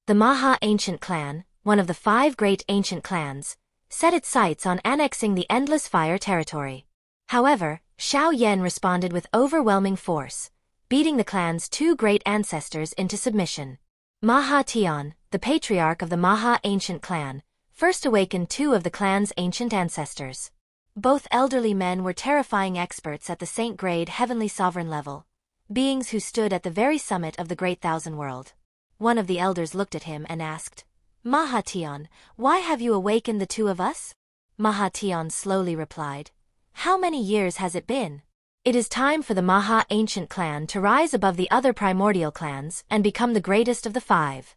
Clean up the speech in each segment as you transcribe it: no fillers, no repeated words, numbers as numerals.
The Maha Ancient Clan, one of the 5 great ancient clans, set its sights on annexing the Endless Fire territory. However, Xiao Yan responded with overwhelming force, beating the clan's 2 great ancestors into submission. Maha Tian, the patriarch of the Maha Ancient Clan, first awakened 2 of the clan's ancient ancestors. Both elderly men were terrifying experts at the saint-grade heavenly sovereign level, beings who stood at the very summit of the great thousand world. One of the elders looked at him and asked, "Maha Tian, why have you awakened the 2 of us?" Maha Tian slowly replied, "How many years has it been? It is time for the Maha Ancient Clan to rise above the other primordial clans and become the greatest of the 5.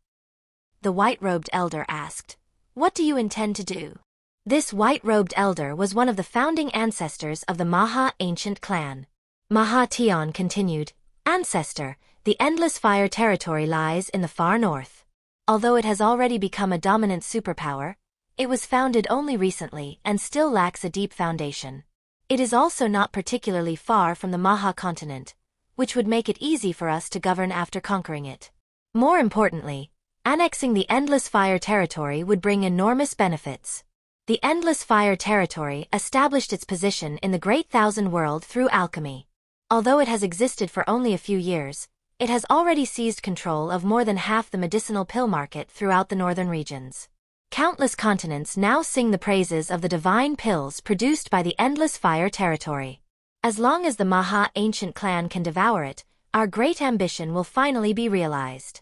The white-robed elder asked, "What do you intend to do?" This white-robed elder was one of the founding ancestors of the Maha Ancient Clan. Maha Tian continued, "Ancestor, the Endless Fire territory lies in the far north. Although it has already become a dominant superpower, it was founded only recently and still lacks a deep foundation. It is also not particularly far from the Maha continent, which would make it easy for us to govern after conquering it. More importantly, annexing the Endless Fire territory would bring enormous benefits. The Endless Fire territory established its position in the Great Thousand World through alchemy. Although it has existed for only a few years, it has already seized control of more than half the medicinal pill market throughout the northern regions. Countless continents now sing the praises of the divine pills produced by the Endless Fire territory. As long as the Maha Ancient Clan can devour it, our great ambition will finally be realized."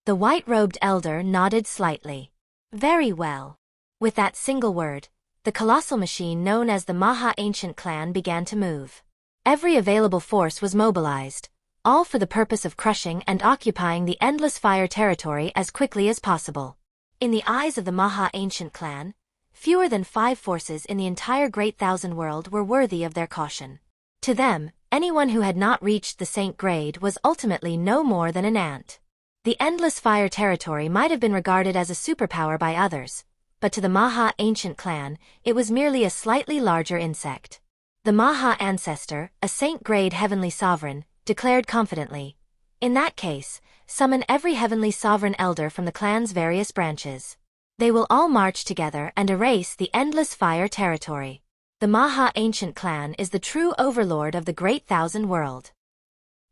The white-robed elder nodded slightly. "Very well." With that single word, the colossal machine known as the Maha Ancient Clan began to move. Every available force was mobilized, all for the purpose of crushing and occupying the Endless Fire territory as quickly as possible. In the eyes of the Maha Ancient Clan, fewer than 5 forces in the entire Great Thousand World were worthy of their caution. To them, anyone who had not reached the saint grade was ultimately no more than an ant. The Endless Fire territory might have been regarded as a superpower by others, but to the Maha Ancient Clan, it was merely a slightly larger insect. The Maha Ancestor, a saint-grade heavenly sovereign, declared confidently, "In that case, summon every heavenly sovereign elder from the clan's various branches. They will all march together and erase the Endless Fire territory. The Maha Ancient Clan is the true overlord of the Great Thousand World."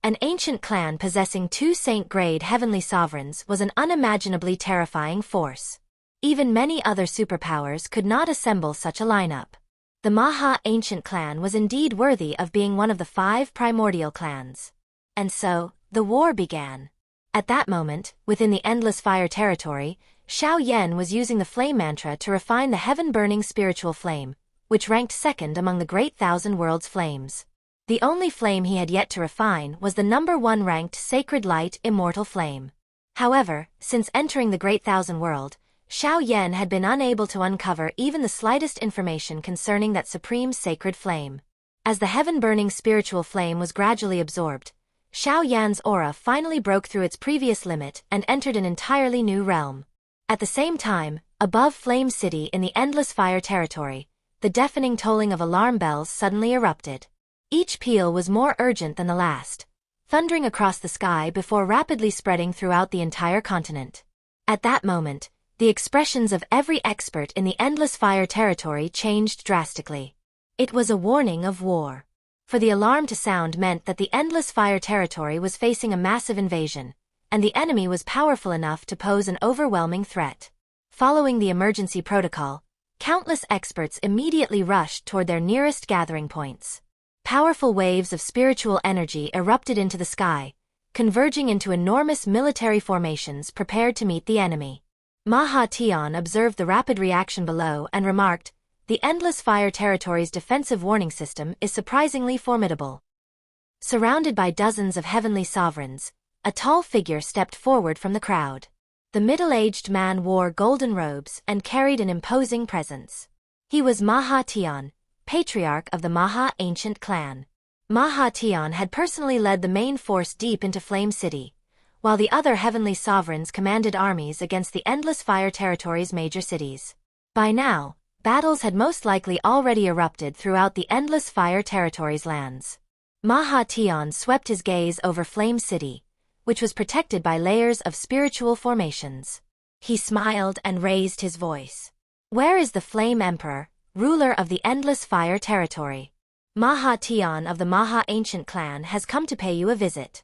An ancient clan possessing 2 saint-grade heavenly sovereigns was an unimaginably terrifying force. Even many other superpowers could not assemble such a lineup. The Maha Ancient Clan was indeed worthy of being one of the 5 primordial clans. And so, the war began. At that moment, within the Endless Fire territory, Xiao Yan was using the flame mantra to refine the heaven-burning spiritual flame, which ranked second among the Great Thousand Worlds' flames. The only flame he had yet to refine was the number 1 ranked Sacred Light Immortal Flame. However, since entering the Great Thousand World, Xiao Yan had been unable to uncover even the slightest information concerning that supreme sacred flame. As the heaven-burning spiritual flame was gradually absorbed, Xiao Yan's aura finally broke through its previous limit and entered an entirely new realm. At the same time, above Flame City in the Endless Fire territory, the deafening tolling of alarm bells suddenly erupted. Each peal was more urgent than the last, thundering across the sky before rapidly spreading throughout the entire continent. At that moment, the expressions of every expert in the Endless Fire territory changed drastically. It was a warning of war. For the alarm to sound meant that the Endless Fire territory was facing a massive invasion, and the enemy was powerful enough to pose an overwhelming threat. Following the emergency protocol, countless experts immediately rushed toward their nearest gathering points. Powerful waves of spiritual energy erupted into the sky, converging into enormous military formations prepared to meet the enemy. Maha Tian observed the rapid reaction below and remarked, "The Endless Fire territory's defensive warning system is surprisingly formidable." Surrounded by dozens of heavenly sovereigns, a tall figure stepped forward from the crowd. The middle-aged man wore golden robes and carried an imposing presence. He was Maha Tian, patriarch of the Maha Ancient Clan. Maha Tian had personally led the main force deep into Flame City, while the other heavenly sovereigns commanded armies against the Endless Fire territory's major cities. By now, battles had most likely already erupted throughout the Endless Fire territory's lands. Maha Tian swept his gaze over Flame City, which was protected by layers of spiritual formations. He smiled and raised his voice. "Where is the Flame Emperor, ruler of the Endless Fire Territory? Maha Tian of the Maha Ancient Clan has come to pay you a visit."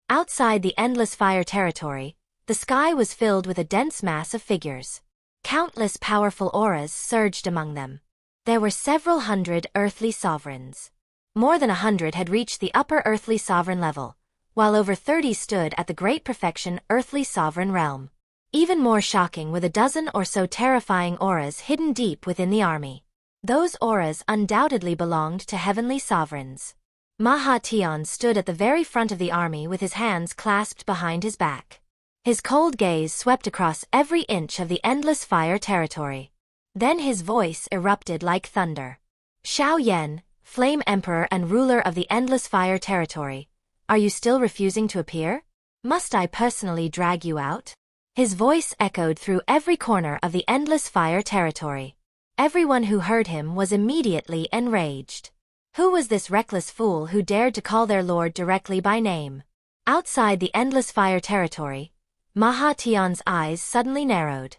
Outside the Endless Fire Territory, the sky was filled with a dense mass of figures. Countless powerful auras surged among them. There were several hundred earthly sovereigns. More than 100 had reached the upper earthly sovereign level, while over 30 stood at the Great Perfection earthly sovereign realm. Even more shocking were the dozen or so terrifying auras hidden deep within the army. Those auras undoubtedly belonged to heavenly sovereigns. Maha Tian stood at the very front of the army with his hands clasped behind his back. His cold gaze swept across every inch of the Endless Fire Territory. Then his voice erupted like thunder. "Xiao Yan, Flame Emperor and ruler of the Endless Fire Territory, are you still refusing to appear? Must I personally drag you out?" His voice echoed through every corner of the Endless Fire Territory. Everyone who heard him was immediately enraged. Who was this reckless fool who dared to call their lord directly by name? Outside the Endless Fire Territory, Maha Tian's eyes suddenly narrowed.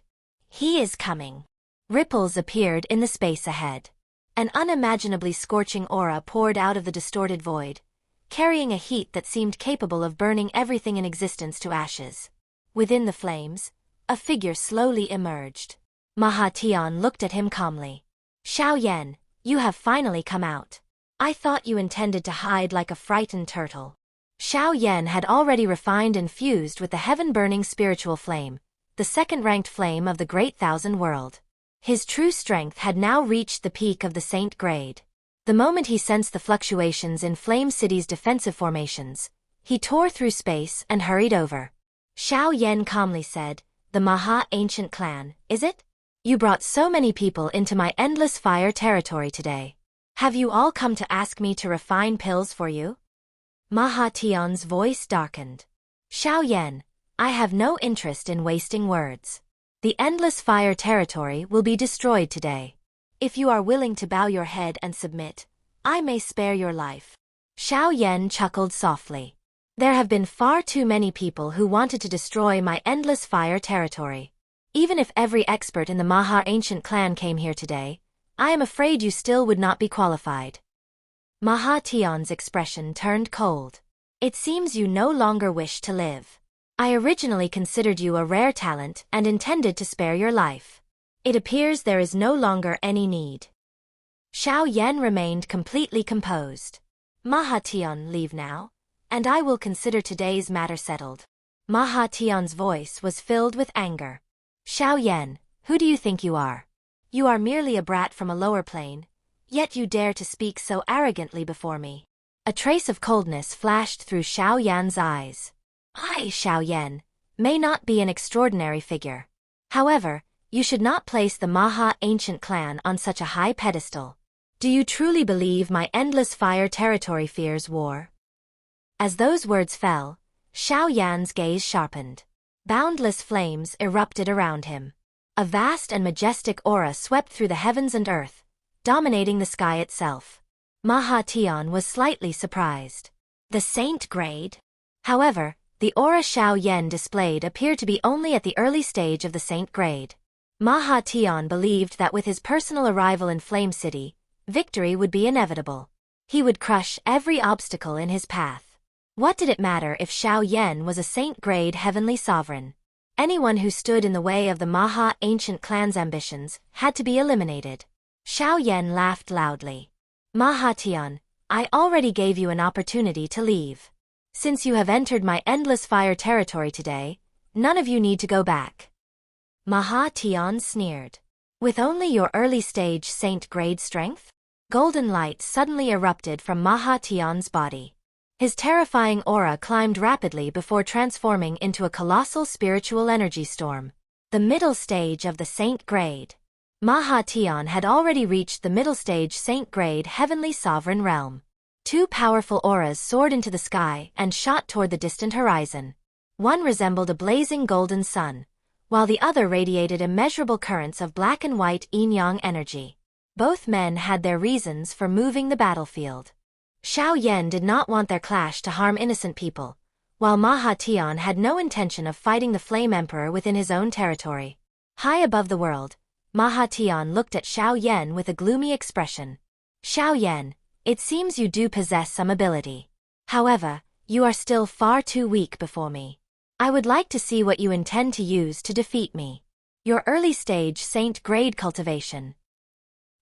"He is coming." Ripples appeared in the space ahead. An unimaginably scorching aura poured out of the distorted void, carrying a heat that seemed capable of burning everything in existence to ashes. Within the flames, a figure slowly emerged. Maha Tian looked at him calmly. "Xiao Yan, you have finally come out. I thought you intended to hide like a frightened turtle." Xiao Yan had already refined and fused with the heaven-burning spiritual flame, the second-ranked flame of the Great Thousand World. His true strength had now reached the peak of the Saint grade. The moment he sensed the fluctuations in Flame City's defensive formations, he tore through space and hurried over. Xiao Yan calmly said, "The Maha Ancient Clan, is it? You brought so many people into my Endless Fire Territory today. Have you all come to ask me to refine pills for you?" Maha Tian's voice darkened. "Xiao Yan, I have no interest in wasting words. The Endless Fire Territory will be destroyed today. If you are willing to bow your head and submit, I may spare your life." Xiao Yan chuckled softly. "There have been far too many people who wanted to destroy my Endless Fire Territory. Even if every expert in the Maha Ancient Clan came here today, I am afraid you still would not be qualified." Maha Tian's expression turned cold. "It seems you no longer wish to live. I originally considered you a rare talent and intended to spare your life. It appears there is no longer any need." Xiao Yan remained completely composed. "Maha Tian, leave now, and I will consider today's matter settled." Maha Tian's voice was filled with anger. "Xiao Yan, who do you think you are? You are merely a brat from a lower plane, yet you dare to speak so arrogantly before me." A trace of coldness flashed through Xiao Yan's eyes. "I, Xiao Yan, may not be an extraordinary figure. However, you should not place the Maha Ancient Clan on such a high pedestal. Do you truly believe my Endless Fire Territory fears war?" As those words fell, Xiao Yan's gaze sharpened. Boundless flames erupted around him. A vast and majestic aura swept through the heavens and earth, dominating the sky itself. Maha Tian was slightly surprised. The Saint grade? However, the aura Xiao Yan displayed appeared to be only at the early stage of the Saint grade. Maha Tian believed that with his personal arrival in Flame City, victory would be inevitable. He would crush every obstacle in his path. What did it matter if Xiao Yan was a Saint grade heavenly sovereign? Anyone who stood in the way of the Maha Ancient Clan's ambitions had to be eliminated. Xiao Yan laughed loudly. "Maha Tian, I already gave you an opportunity to leave. Since you have entered my Endless Fire Territory today, none of you need to go back." Maha Tian sneered. "With only your early-stage Saint-grade strength?" Golden light suddenly erupted from Maha Tian's body. His terrifying aura climbed rapidly before transforming into a colossal spiritual energy storm. The middle stage of the Saint grade. Maha Tian had already reached the middle stage Saint grade heavenly sovereign realm. Two powerful auras soared into the sky and shot toward the distant horizon. One resembled a blazing golden sun, while the other radiated immeasurable currents of black and white yin-yang energy. Both men had their reasons for moving the battlefield. Xiao Yan did not want their clash to harm innocent people, while Maha Tian had no intention of fighting the Flame Emperor within his own territory. High above the world, Maha Tian looked at Xiao Yan with a gloomy expression. Xiao Yan, it seems you do possess some ability. However, you are still far too weak before me. I would like to see what you intend to use to defeat me. Your early-stage saint-grade cultivation.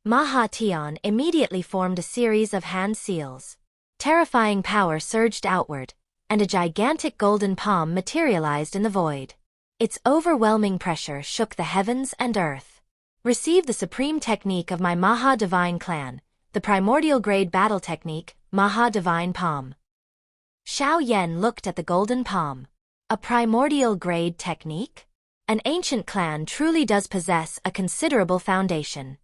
Maha Tian immediately formed a series of hand seals. Terrifying power surged outward, and a gigantic golden palm materialized in the void. Its overwhelming pressure shook the heavens and earth. Receive the supreme technique of my Maha Divine Clan, the primordial grade battle technique, Maha Divine Palm. Xiao Yan looked at the golden palm. A primordial grade technique? An ancient clan truly does possess a considerable foundation.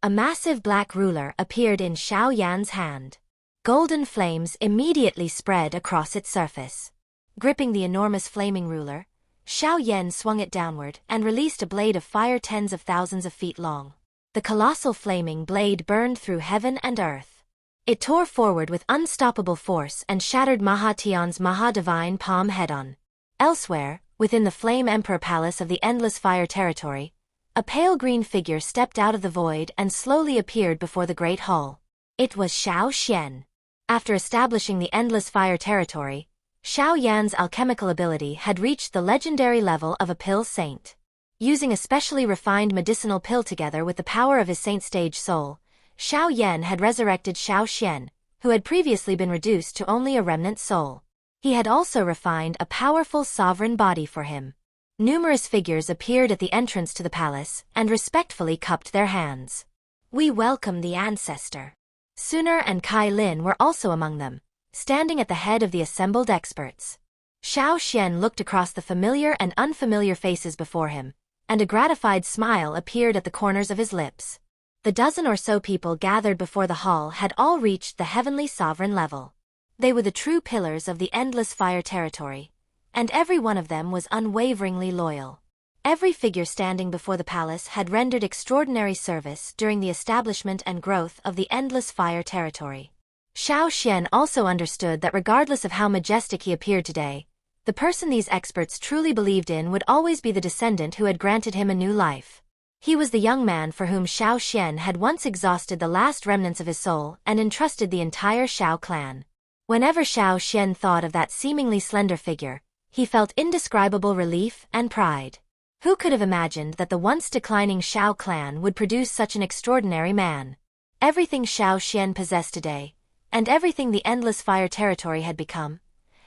A massive black ruler appeared in Xiao Yan's hand. Golden flames immediately spread across its surface. Gripping the enormous flaming ruler, Xiao Yan swung it downward and released a blade of fire tens of thousands of feet long. The colossal flaming blade burned through heaven and earth. It tore forward with unstoppable force and shattered Maha Tian's Maha Divine Palm head-on. Elsewhere, within the Flame Emperor Palace of the Endless Fire Territory, a pale green figure stepped out of the void and slowly appeared before the Great Hall. It was Xiao Xian. After establishing the Endless Fire Territory, Xiao Yan's alchemical ability had reached the legendary level of a pill saint. Using a specially refined medicinal pill together with the power of his saint-stage soul, Xiao Yan had resurrected Xiao Xian, who had previously been reduced to only a remnant soul. He had also refined a powerful sovereign body for him. Numerous figures appeared at the entrance to the palace and respectfully cupped their hands. We welcome the ancestor. Suner and Kai Lin were also among them, standing at the head of the assembled experts. Xiao Xian looked across the familiar and unfamiliar faces before him, and a gratified smile appeared at the corners of his lips. The dozen or so people gathered before the hall had all reached the heavenly sovereign level. They were the true pillars of the Endless Fire Territory, and every one of them was unwaveringly loyal. Every figure standing before the palace had rendered extraordinary service during the establishment and growth of the Endless Fire Territory. Xiao Xian also understood that regardless of how majestic he appeared today, the person these experts truly believed in would always be the descendant who had granted him a new life. He was the young man for whom Xiao Xian had once exhausted the last remnants of his soul and entrusted the entire Xiao clan. Whenever Xiao Xian thought of that seemingly slender figure, he felt indescribable relief and pride. Who could have imagined that the once declining Xiao clan would produce such an extraordinary man? Everything Xiao Xian possessed today, and everything the Endless Fire Territory had become,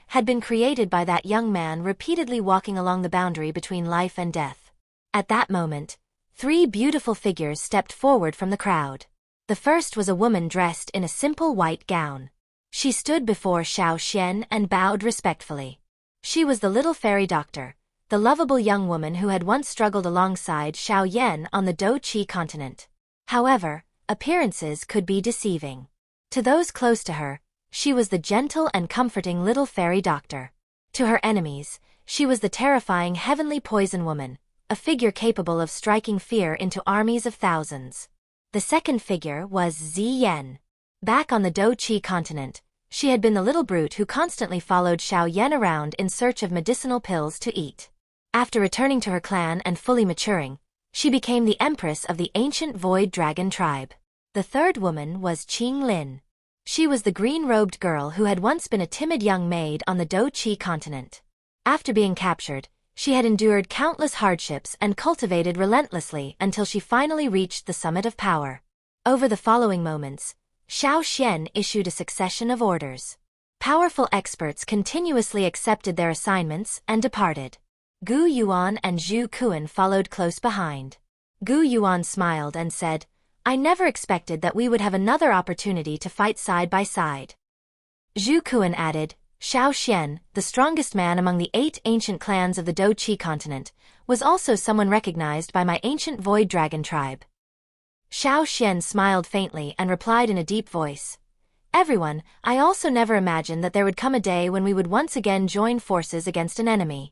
had been created by that young man repeatedly walking along the boundary between life and death. At that moment, 3 beautiful figures stepped forward from the crowd. The first was a woman dressed in a simple white gown. She stood before Xiao Xian and bowed respectfully. She was the little fairy doctor, the lovable young woman who had once struggled alongside Xiao Yan on the Do-Chi continent. However, appearances could be deceiving. To those close to her, she was the gentle and comforting little fairy doctor. To her enemies, she was the terrifying heavenly poison woman, a figure capable of striking fear into armies of thousands. The second figure was Ziyan. Back on the Do-Chi continent, she had been the little brute who constantly followed Xiao Yan around in search of medicinal pills to eat. After returning to her clan and fully maturing, she became the empress of the ancient Void Dragon tribe. The third woman was Qing Lin. She was the green-robed girl who had once been a timid young maid on the Do-Chi continent. After being captured, she had endured countless hardships and cultivated relentlessly until she finally reached the summit of power. Over the following moments, Xiao Xian issued a succession of orders. Powerful experts continuously accepted their assignments and departed. Gu Yuan and Zhu Kuan followed close behind. Gu Yuan smiled and said, I never expected that we would have another opportunity to fight side by side. Zhu Kuan added, Xiao Xian, the strongest man among the 8 ancient clans of the Do-Chi continent, was also someone recognized by my ancient Void Dragon tribe. Xiao Xian smiled faintly and replied in a deep voice, Everyone, I also never imagined that there would come a day when we would once again join forces against an enemy.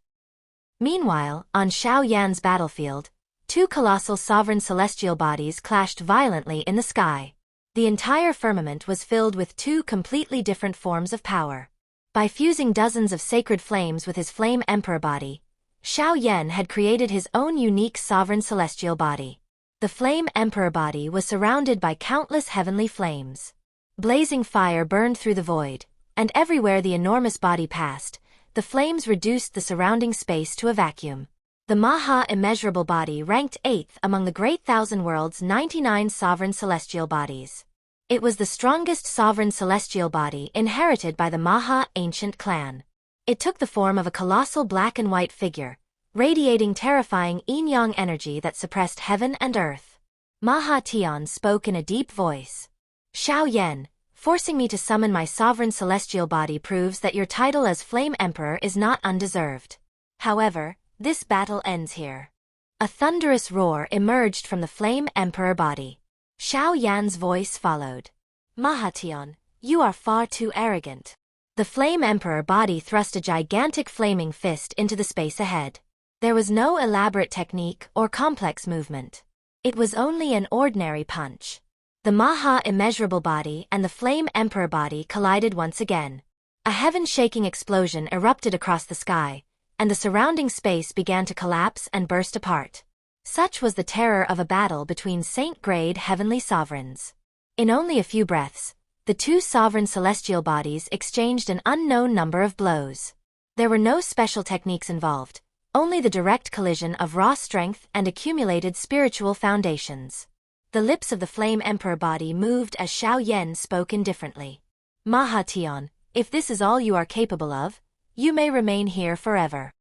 Meanwhile, on Xiao Yan's battlefield, 2 colossal sovereign celestial bodies clashed violently in the sky. The entire firmament was filled with 2 completely different forms of power. By fusing dozens of sacred flames with his flame emperor body, Xiao Yan had created his own unique sovereign celestial body. The flame emperor body was surrounded by countless heavenly flames. Blazing fire burned through the void, and everywhere the enormous body passed, the flames reduced the surrounding space to a vacuum. The Maha immeasurable body ranked 8th among the Great Thousand World's 99 sovereign celestial bodies. It was the strongest sovereign celestial body inherited by the Maha Ancient Clan. It took the form of a colossal black and white figure, radiating terrifying yin-yang energy that suppressed heaven and earth. Maha Tian spoke in a deep voice. Xiao Yan, forcing me to summon my sovereign celestial body proves that your title as Flame Emperor is not undeserved. However, this battle ends here. A thunderous roar emerged from the Flame Emperor body. Xiao Yan's voice followed. Maha Tian, you are far too arrogant. The Flame Emperor body thrust a gigantic flaming fist into the space ahead. There was no elaborate technique or complex movement. It was only an ordinary punch. The Maha immeasurable body and the Flame Emperor body collided once again. A heaven-shaking explosion erupted across the sky, and the surrounding space began to collapse and burst apart. Such was the terror of a battle between saint-grade heavenly sovereigns. In only a few breaths, the two sovereign celestial bodies exchanged an unknown number of blows. There were no special techniques involved, only the direct collision of raw strength and accumulated spiritual foundations. The lips of the Flame Emperor body moved as Xiao Yan spoke indifferently. Maha Tian, if this is all you are capable of, you may remain here forever.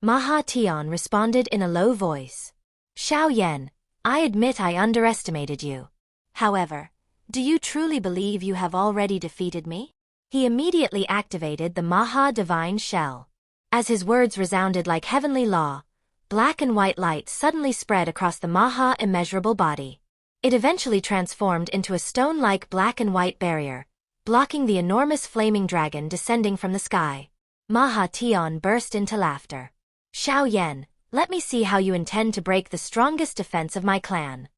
Maha Tian responded in a low voice. Xiao Yan, I admit I underestimated you. However, do you truly believe you have already defeated me? He immediately activated the Maha Divine Shell. As his words resounded like heavenly law, black and white light suddenly spread across the Maha immeasurable body. It eventually transformed into a stone-like black and white barrier, blocking the enormous flaming dragon descending from the sky. Maha Tian burst into laughter. Xiao Yan, let me see how you intend to break the strongest defense of my clan.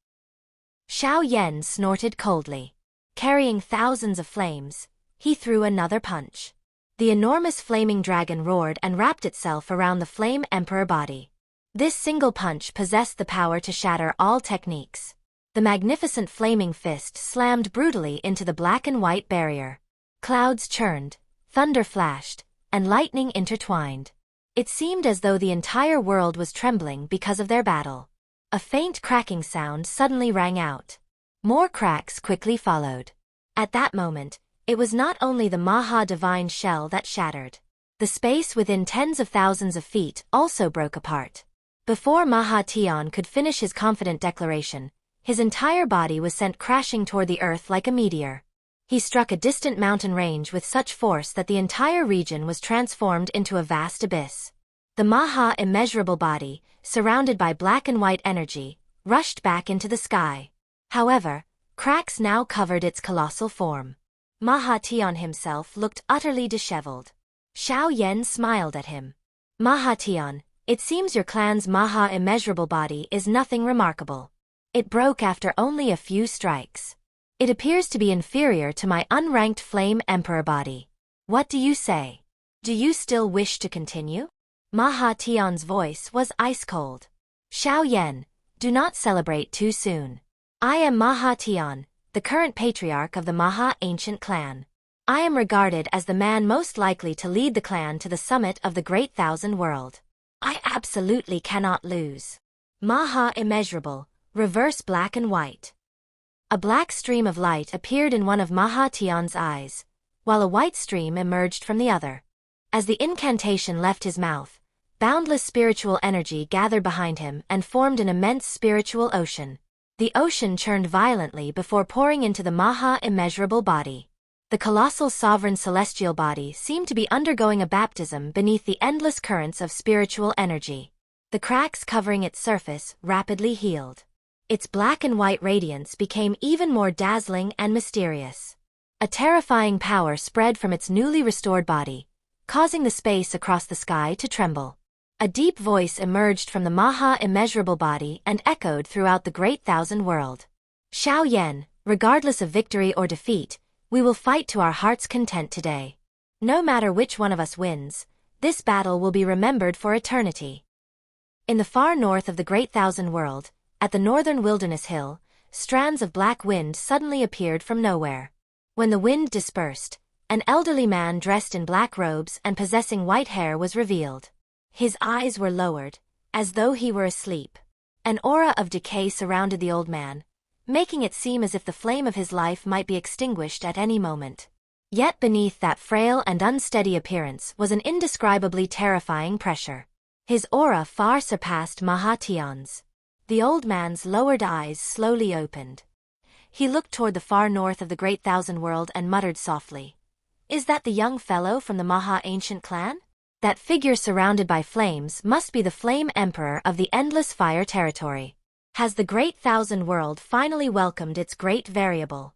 Xiao Yan snorted coldly. Carrying thousands of flames, he threw another punch. The enormous flaming dragon roared and wrapped itself around the Flame Emperor body. This single punch possessed the power to shatter all techniques. The magnificent flaming fist slammed brutally into the black and white barrier. Clouds churned, thunder flashed, and lightning intertwined. It seemed as though the entire world was trembling because of their battle. A faint cracking sound suddenly rang out. More cracks quickly followed. At that moment, it was not only the Maha Divine Shell that shattered. The space within tens of thousands of feet also broke apart. Before Maha Tian could finish his confident declaration, his entire body was sent crashing toward the earth like a meteor. He struck a distant mountain range with such force that the entire region was transformed into a vast abyss. The Maha immeasurable body, surrounded by black and white energy, rushed back into the sky. However, cracks now covered its colossal form. Maha Tian himself looked utterly disheveled. Xiao Yan smiled at him. Maha Tian, it seems your clan's Maha immeasurable body is nothing remarkable. It broke after only a few strikes. It appears to be inferior to my unranked Flame Emperor body. What do you say? Do you still wish to continue? Maha Tian's voice was ice-cold. Xiao Yan, do not celebrate too soon. I am Maha Tian, the current patriarch of the Maha Ancient Clan. I am regarded as the man most likely to lead the clan to the summit of the Great Thousand World. I absolutely cannot lose. Maha immeasurable, reverse black and white. A black stream of light appeared in one of Maha Tian's eyes, while a white stream emerged from the other. As the incantation left his mouth, boundless spiritual energy gathered behind him and formed an immense spiritual ocean. The ocean churned violently before pouring into the Maha immeasurable body. The colossal sovereign celestial body seemed to be undergoing a baptism beneath the endless currents of spiritual energy. The cracks covering its surface rapidly healed. Its black and white radiance became even more dazzling and mysterious. A terrifying power spread from its newly restored body, causing the space across the sky to tremble. A deep voice emerged from the Maha immeasurable body and echoed throughout the Great Thousand World. Xiao Yan, regardless of victory or defeat, we will fight to our heart's content today. No matter which one of us wins, this battle will be remembered for eternity. In the far north of the Great Thousand World, at the northern wilderness hill, strands of black wind suddenly appeared from nowhere. When the wind dispersed, an elderly man dressed in black robes and possessing white hair was revealed. His eyes were lowered, as though he were asleep. An aura of decay surrounded the old man, making it seem as if the flame of his life might be extinguished at any moment. Yet beneath that frail and unsteady appearance was an indescribably terrifying pressure. His aura far surpassed Maha Tian's. The old man's lowered eyes slowly opened. He looked toward the far north of the Great Thousand World and muttered softly, "Is that the young fellow from the Maha Ancient Clan? That figure surrounded by flames must be the Flame Emperor of the Endless Fire Territory. Has the Great Thousand World finally welcomed its great variable?"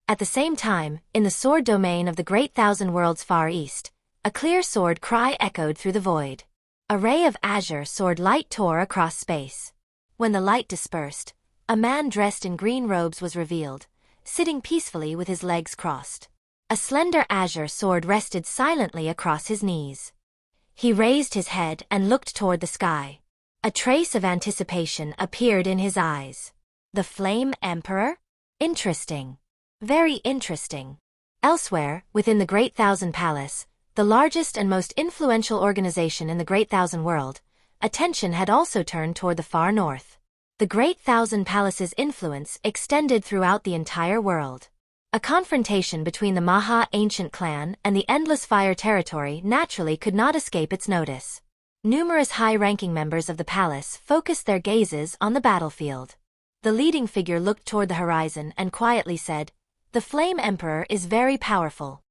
At the same time, in the sword domain of the Great Thousand World's far east, a clear sword cry echoed through the void. A ray of azure sword light tore across space. When the light dispersed, a man dressed in green robes was revealed, sitting peacefully with his legs crossed. A slender azure sword rested silently across his knees. He raised his head and looked toward the sky. A trace of anticipation appeared in his eyes. The Flame Emperor? Interesting. Very interesting. Elsewhere, within the Great Thousand Palace, the largest and most influential organization in the Great Thousand World, attention had also turned toward the far north. The Great Thousand Palace's influence extended throughout the entire world. A confrontation between the Maha Ancient Clan and the Endless Fire Territory naturally could not escape its notice. Numerous high-ranking members of the palace focused their gazes on the battlefield. The leading figure looked toward the horizon and quietly said, "The Flame Emperor is very powerful."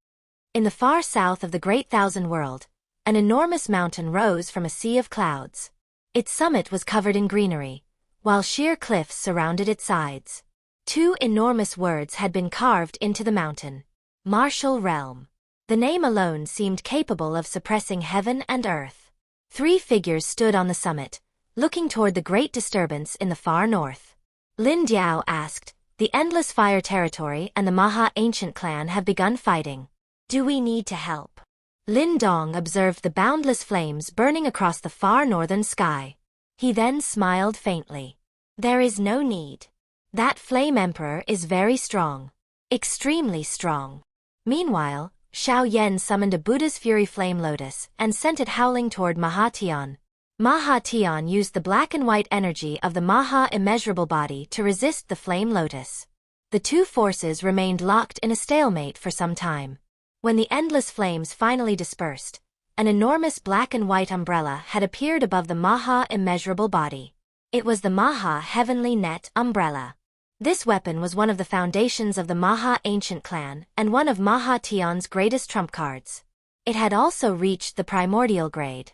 In the far south of the Great Thousand World, an enormous mountain rose from a sea of clouds. Its summit was covered in greenery, while sheer cliffs surrounded its sides. Two enormous words had been carved into the mountain: Martial Realm. The name alone seemed capable of suppressing heaven and earth. Three figures stood on the summit, looking toward the great disturbance in the far north. Lin Diao asked, "The Endless Fire Territory and the Maha Ancient Clan have begun fighting. Do we need to help?" Lin Dong observed the boundless flames burning across the far northern sky. He then smiled faintly. "There is no need. That Flame Emperor is very strong. Extremely strong." Meanwhile, Xiao Yan summoned a Buddha's Fury Flame Lotus and sent it howling toward Maha Tian. Maha Tian used the black and white energy of the Maha Immeasurable Body to resist the Flame Lotus. The two forces remained locked in a stalemate for some time. When the endless flames finally dispersed, an enormous black and white umbrella had appeared above the Maha Immeasurable Body. It was the Maha Heavenly Net Umbrella. This weapon was one of the foundations of the Maha Ancient Clan and one of Maha Tian's greatest trump cards. It had also reached the primordial grade.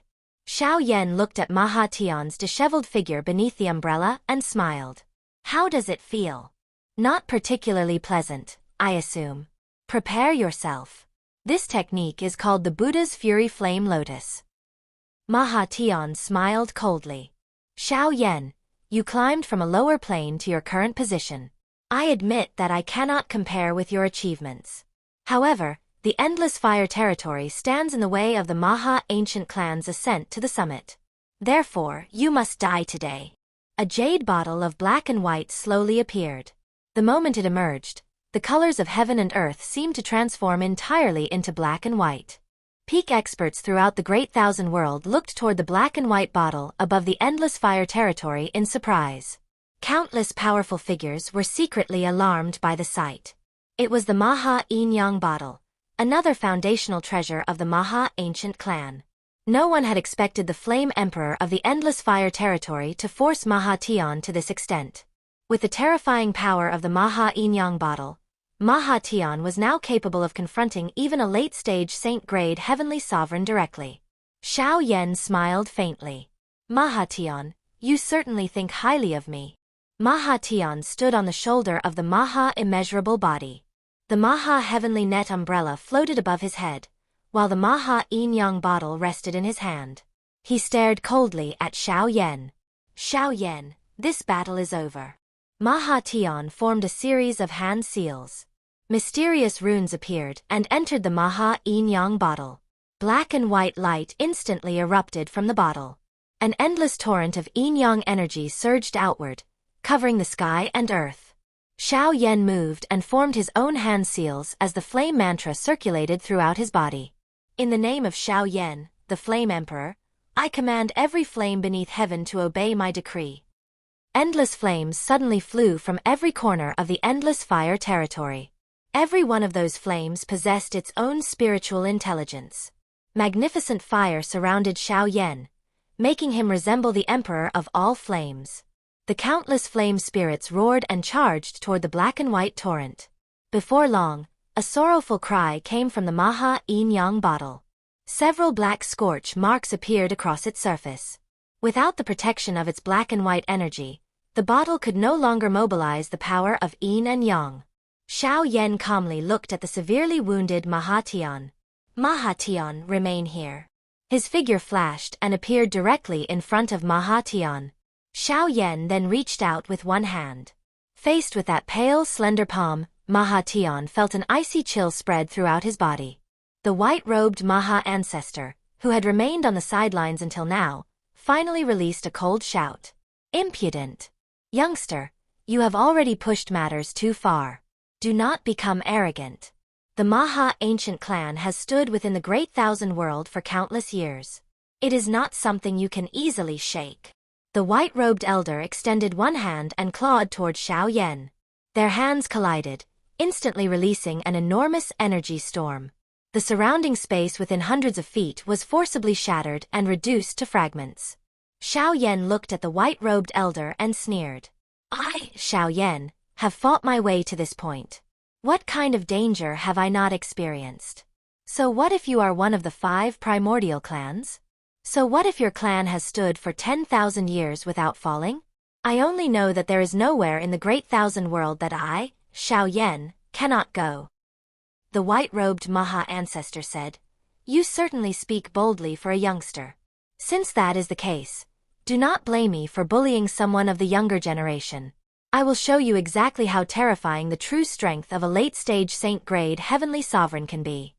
Xiao Yan looked at Maha Tian's disheveled figure beneath the umbrella and smiled. "How does it feel?" "Not particularly pleasant, I assume. Prepare yourself. This technique is called the Buddha's Fury Flame Lotus." Maha Tian smiled coldly. "Xiao Yan, you climbed from a lower plane to your current position. I admit that I cannot compare with your achievements. However, the Endless Fire Territory stands in the way of the Maha Ancient Clan's ascent to the summit. Therefore, you must die today." A jade bottle of black and white slowly appeared. The moment it emerged, the colors of heaven and earth seemed to transform entirely into black and white. Peak experts throughout the Great Thousand World looked toward the black and white bottle above the Endless Fire Territory in surprise. Countless powerful figures were secretly alarmed by the sight. It was the Maha Yin bottle, another foundational treasure of the Maha Ancient Clan. No one had expected the Flame Emperor of the Endless Fire Territory to force Maha Tian to this extent. With the terrifying power of the Maha Yin bottle, Maha Tian was now capable of confronting even a late-stage saint-grade heavenly sovereign directly. Xiao Yan smiled faintly. "Maha Tian, you certainly think highly of me." Maha Tian stood on the shoulder of the Maha Immeasurable Body. The Maha Heavenly Net Umbrella floated above his head, while the Maha Yin bottle rested in his hand. He stared coldly at Xiao Yan. "Xiao Yan, this battle is over." Maha Tian formed a series of hand seals. Mysterious runes appeared and entered the Maha Yang bottle. Black and white light instantly erupted from the bottle. An endless torrent of yin-yang energy surged outward, covering the sky and earth. Xiao Yan moved and formed his own hand seals as the flame mantra circulated throughout his body. In the name of Xiao Yan, the Flame Emperor, I command every flame beneath heaven to obey my decree. Endless flames suddenly flew from every corner of the endless fire territory. Every one of those flames possessed its own spiritual intelligence. Magnificent fire surrounded Xiao Yan, making him resemble the emperor of all flames. The countless flame spirits roared and charged toward the black and white torrent. Before long, a sorrowful cry came from the Maha Yang bottle. Several black scorch marks appeared across its surface. Without the protection of its black and white energy, the bottle could no longer mobilize the power of yin and yang. Xiao Yan calmly looked at the severely wounded Maha Tian. Maha Tian, remain here. His figure flashed and appeared directly in front of Maha Tian. Xiao Yan then reached out with one hand. Faced with that pale, slender palm, Maha Tian felt an icy chill spread throughout his body. The white-robed Maha ancestor, who had remained on the sidelines until now, finally released a cold shout. Impudent! Youngster, you have already pushed matters too far. Do not become arrogant. The Maha Ancient Clan has stood within the Great Thousand World for countless years. It is not something you can easily shake. The white-robed elder extended one hand and clawed toward Xiao Yan. Their hands collided, instantly releasing an enormous energy storm. The surrounding space within hundreds of feet was forcibly shattered and reduced to fragments. Xiao Yan looked at the white-robed elder and sneered. I, Xiao Yan, have fought my way to this point. What kind of danger have I not experienced? So what if you are one of the 5 primordial clans? So what if your clan has stood for 10,000 years without falling? I only know that there is nowhere in the Great Thousand World that I, Xiao Yan, cannot go. The white-robed Maha ancestor said, You certainly speak boldly for a youngster. Since that is the case, do not blame me for bullying someone of the younger generation. I will show you exactly how terrifying the true strength of a late-stage saint-grade heavenly sovereign can be.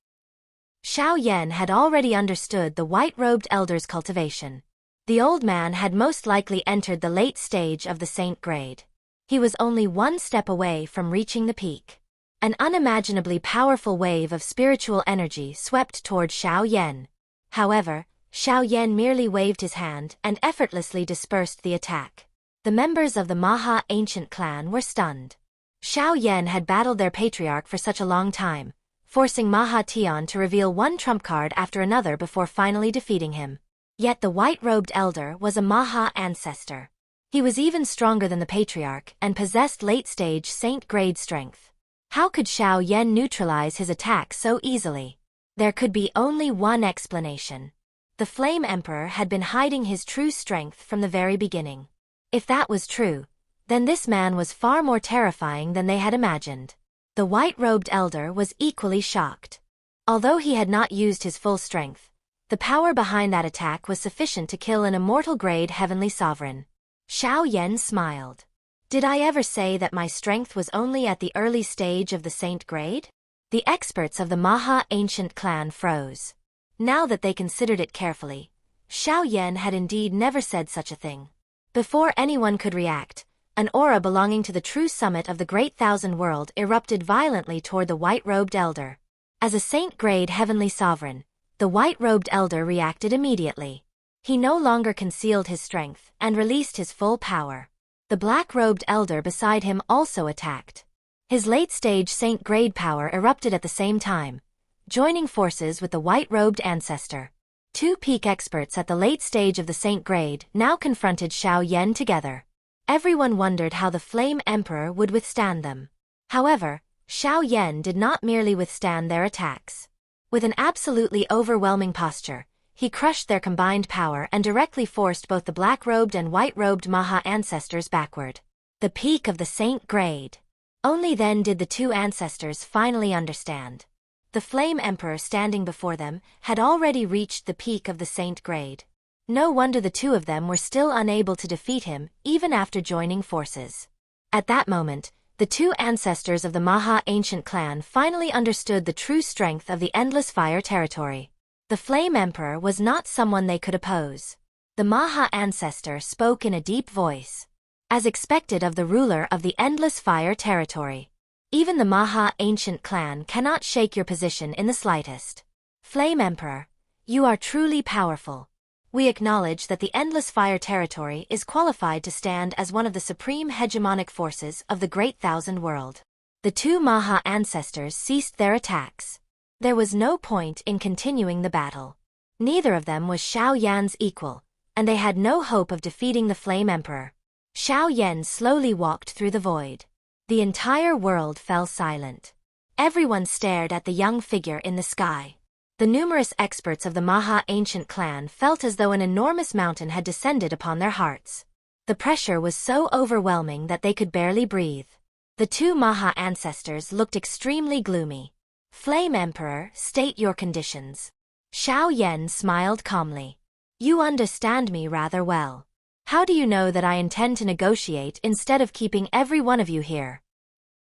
Xiao Yan had already understood the white-robed elder's cultivation. The old man had most likely entered the late stage of the saint grade. He was only one step away from reaching the peak. An unimaginably powerful wave of spiritual energy swept toward Xiao Yan. However, Xiao Yan merely waved his hand and effortlessly dispersed the attack. The members of the Maha Ancient Clan were stunned. Xiao Yan had battled their patriarch for such a long time, forcing Maha Tian to reveal one trump card after another before finally defeating him. Yet the white-robed elder was a Maha ancestor. He was even stronger than the patriarch and possessed late-stage saint-grade strength. How could Xiao Yan neutralize his attack so easily? There could be only one explanation. The Flame Emperor had been hiding his true strength from the very beginning. If that was true, then this man was far more terrifying than they had imagined. The white-robed elder was equally shocked. Although he had not used his full strength, the power behind that attack was sufficient to kill an immortal-grade heavenly sovereign. Xiao Yan smiled. Did I ever say that my strength was only at the early stage of the saint grade? The experts of the Maha Ancient Clan froze. Now that they considered it carefully, Xiao Yan had indeed never said such a thing. Before anyone could react, an aura belonging to the true summit of the Great Thousand World erupted violently toward the white-robed elder. As a saint-grade heavenly sovereign, the white-robed elder reacted immediately. He no longer concealed his strength and released his full power. The black-robed elder beside him also attacked. His late-stage saint-grade power erupted at the same time, joining forces with the white-robed ancestor. 2 peak experts at the late stage of the saint grade now confronted Xiao Yan together. Everyone wondered how the Flame Emperor would withstand them. However, Xiao Yan did not merely withstand their attacks. With an absolutely overwhelming posture, he crushed their combined power and directly forced both the black-robed and white-robed Maha ancestors backward. The peak of the saint grade. Only then did the 2 ancestors finally understand. The Flame Emperor standing before them had already reached the peak of the saint grade. No wonder the 2 of them were still unable to defeat him even after joining forces. At that moment, The two ancestors of the Maha Ancient Clan finally understood the true strength of the Endless Fire territory. The Flame Emperor was not someone they could oppose. The Maha ancestor spoke in a deep voice. As expected of the ruler of the Endless Fire territory, even the Maha Ancient Clan cannot shake your position in the slightest. Flame Emperor, you are truly powerful. We acknowledge that the Endless Fire territory is qualified to stand as one of the supreme hegemonic forces of the Great Thousand World. The two Maha ancestors ceased their attacks. There was no point in continuing the battle. Neither of them was Xiao Yan's equal, and they had no hope of defeating the Flame Emperor. Xiao Yan slowly walked through the void. The entire world fell silent. Everyone stared at the young figure in the sky. The numerous experts of the Maha Ancient Clan felt as though an enormous mountain had descended upon their hearts. The pressure was so overwhelming that they could barely breathe. The two Maha ancestors looked extremely gloomy. Flame Emperor, state your conditions. Xiao Yan smiled calmly. You understand me rather well. How do you know that I intend to negotiate instead of keeping every one of you here?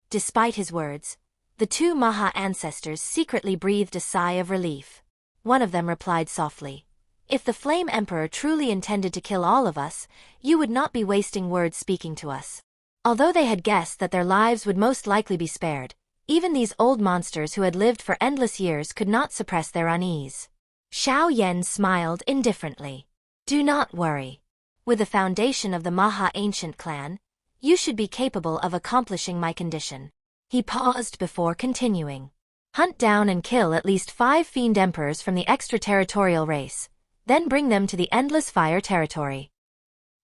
Despite his words, the two Maha ancestors secretly breathed a sigh of relief. One of them replied softly, if the Flame Emperor truly intended to kill all of us, you would not be wasting words speaking to us. Although they had guessed that their lives would most likely be spared, even these old monsters who had lived for endless years could not suppress their unease. Xiao Yan smiled indifferently. Do not worry. With the foundation of the Maha Ancient Clan, you should be capable of accomplishing my condition. He paused before continuing. Hunt down and kill at least 5 fiend emperors from the extraterritorial race, then bring them to the Endless Fire territory.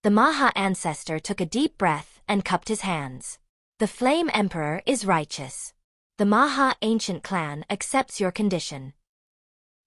The Maha ancestor took a deep breath and cupped his hands. The Flame Emperor is righteous. The Maha Ancient Clan accepts your condition.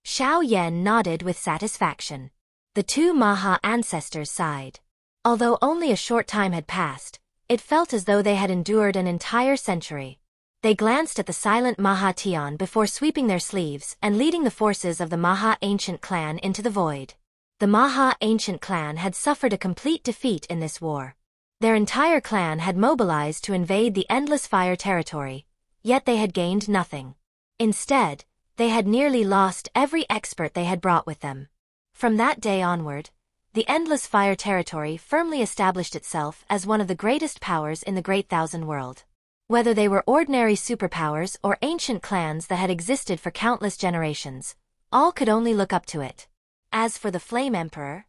Xiao Yan nodded with satisfaction. The two Maha ancestors sighed. Although only a short time had passed, it felt as though they had endured an entire century. They glanced at the silent Maha Tian before sweeping their sleeves and leading the forces of the Maha Ancient Clan into the void. The Maha Ancient Clan had suffered a complete defeat in this war. Their entire clan had mobilized to invade the Endless Fire territory, yet they had gained nothing. Instead, they had nearly lost every expert they had brought with them. From that day onward, the Endless Fire territory firmly established itself as one of the greatest powers in the Great Thousand World. Whether they were ordinary superpowers or ancient clans that had existed for countless generations, all could only look up to it. As for the Flame Emperor,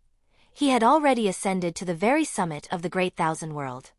he had already ascended to the very summit of the Great Thousand World.